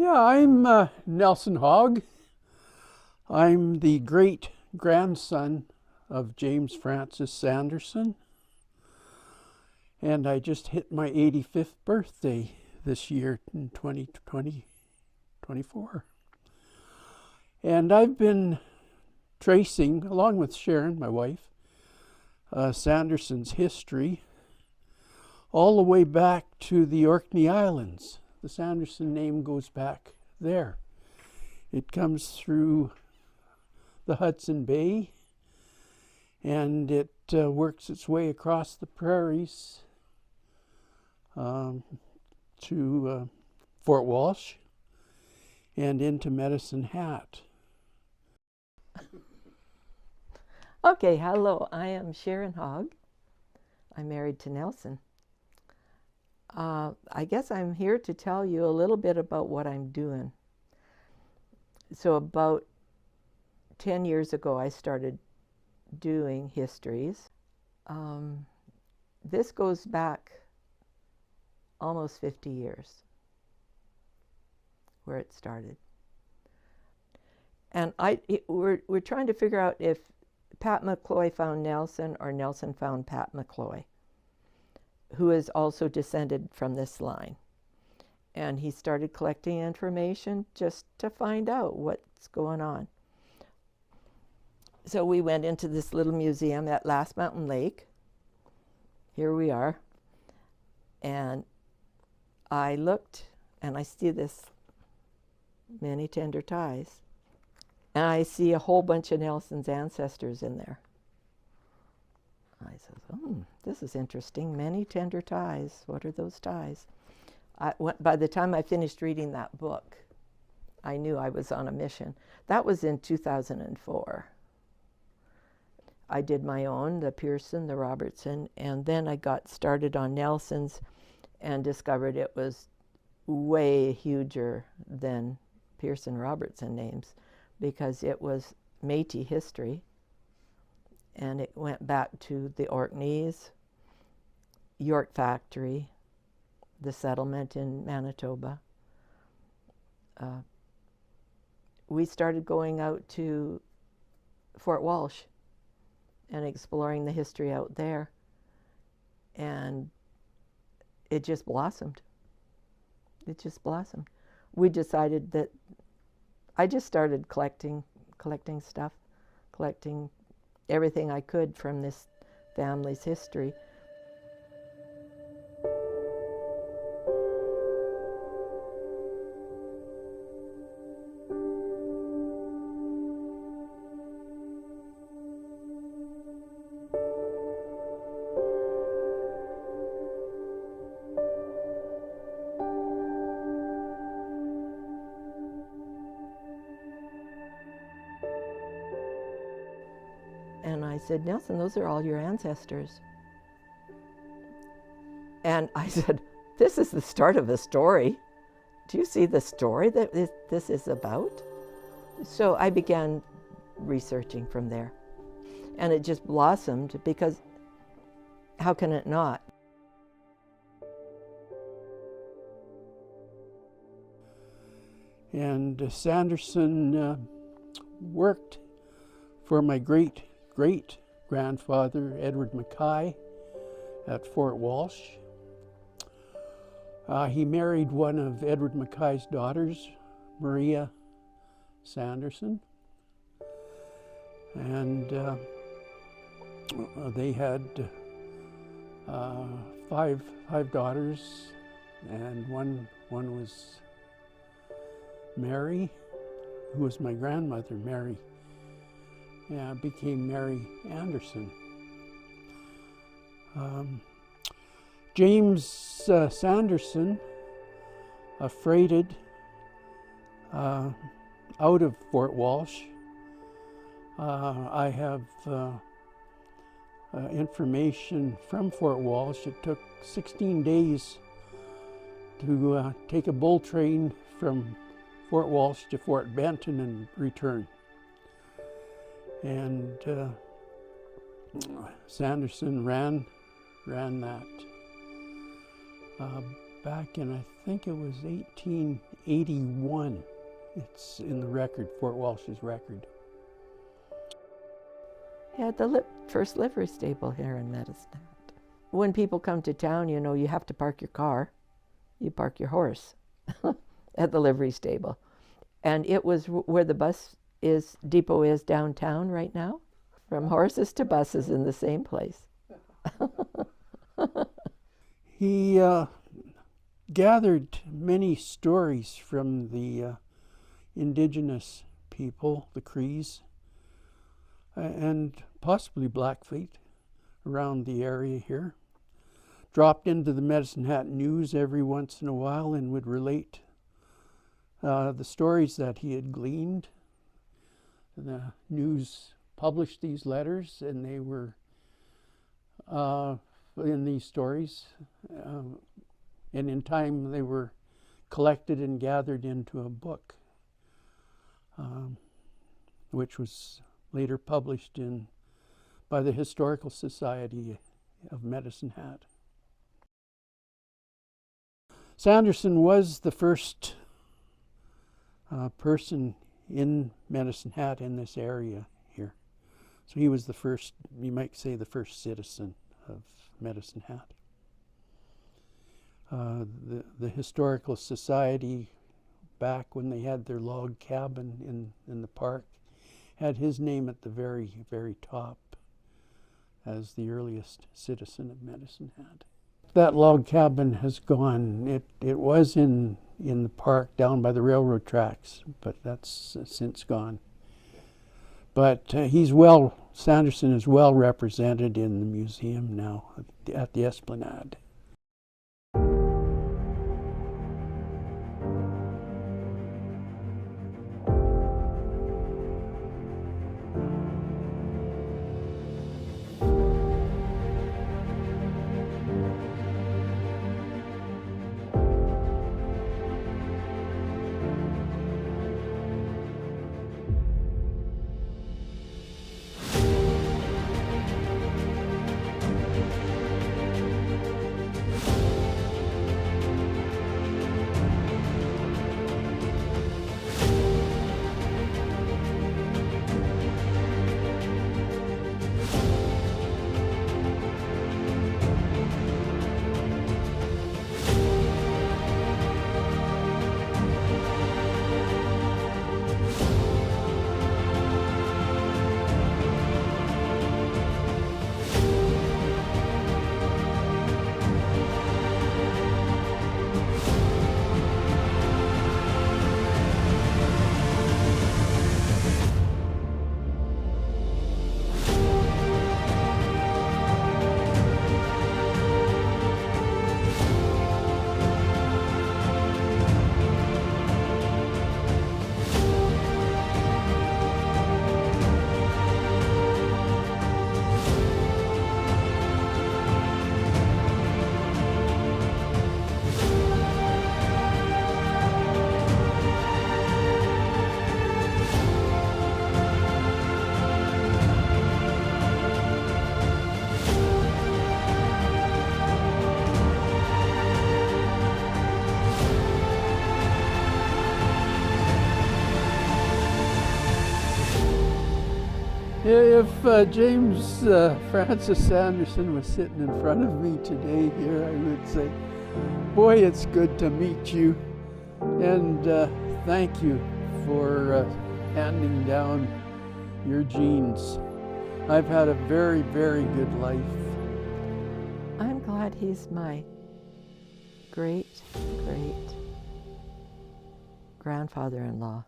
Yeah, I'm Nelson Hogg. I'm the great grandson of James Francis Sanderson, and I just hit my 85th birthday this year in 2024. And I've been tracing, along with Sharon, my wife, Sanderson's history all the way back to the Orkney Islands. The Sanderson name goes back there. It comes through the Hudson Bay, and it works its way across the prairies to Fort Walsh and into Medicine Hat. Okay, hello, I am Sharon Hogg. I'm married to Nelson. I guess I'm here to tell you a little bit about what I'm doing. So about 10 years ago, I started doing histories. This goes back almost 50 years, where it started. And we're trying to figure out if Pat McCloy found Nelson or Nelson found Pat McCloy, who is also descended from this line. And he started collecting information just to find out what's going on. So we went into this little museum at Last Mountain Lake. Here we are. And I looked and I see this many tender ties. And I see a whole bunch of Nelson's ancestors in there. I said, this is interesting. Many tender ties. What are those ties? By the time I finished reading that book, I knew I was on a mission. That was in 2004. I did my own, the Pearson, the Robertson, and then I got started on Nelson's and discovered it was way huger than Pearson Robertson names, because it was Métis history, and it went back to the Orkneys, York Factory, the settlement in Manitoba. We started going out to Fort Walsh and exploring the history out there, and it just blossomed. It just blossomed. We decided that I just started collecting stuff, collecting everything I could from this family's history. And I said, Nelson, those are all your ancestors. And I said, this is the start of a story. Do you see the story that this is about? So I began researching from there. And it just blossomed, because how can it not? And Sanderson worked for my great-grandfather, Edward Mackay, at Fort Walsh. He married one of Edward Mackay's daughters, Maria Sanderson, and they had five daughters, and one was Mary, who was my grandmother, Mary. Became Mary Anderson. James Sanderson freighted out of Fort Walsh. I have information from Fort Walsh. It took 16 days to take a bull train from Fort Walsh to Fort Benton and return. And Sanderson ran that. back in, I think it was 1881. It's in the record, Fort Walsh's record. He had the first livery stable here in Medicine Hat. When people come to town, you know, you have to park your car. You park your horse at the livery stable. And it was where the depot is downtown right now. From horses to buses in the same place. He gathered many stories from the indigenous people, the Crees, and possibly Blackfeet around the area here. Dropped into the Medicine Hat News every once in a while and would relate the stories that he had gleaned. The News published these letters, and they were in these stories, and in time they were collected and gathered into a book, which was later published by the Historical Society of Medicine Hat. Sanderson was the first person in Medicine Hat in this area here. So he was the first, you might say, the first citizen of Medicine Hat. The Historical Society, back when they had their log cabin in the park, had his name at the very, very top as the earliest citizen of Medicine Hat. That log cabin has gone. It was in the park down by the railroad tracks, but that's since gone. But Sanderson is well represented in the museum now at the Esplanade. If James Francis Sanderson was sitting in front of me today here, I would say, boy, it's good to meet you, and thank you for handing down your genes. I've had a very, very good life. I'm glad he's my great grandfather-in-law.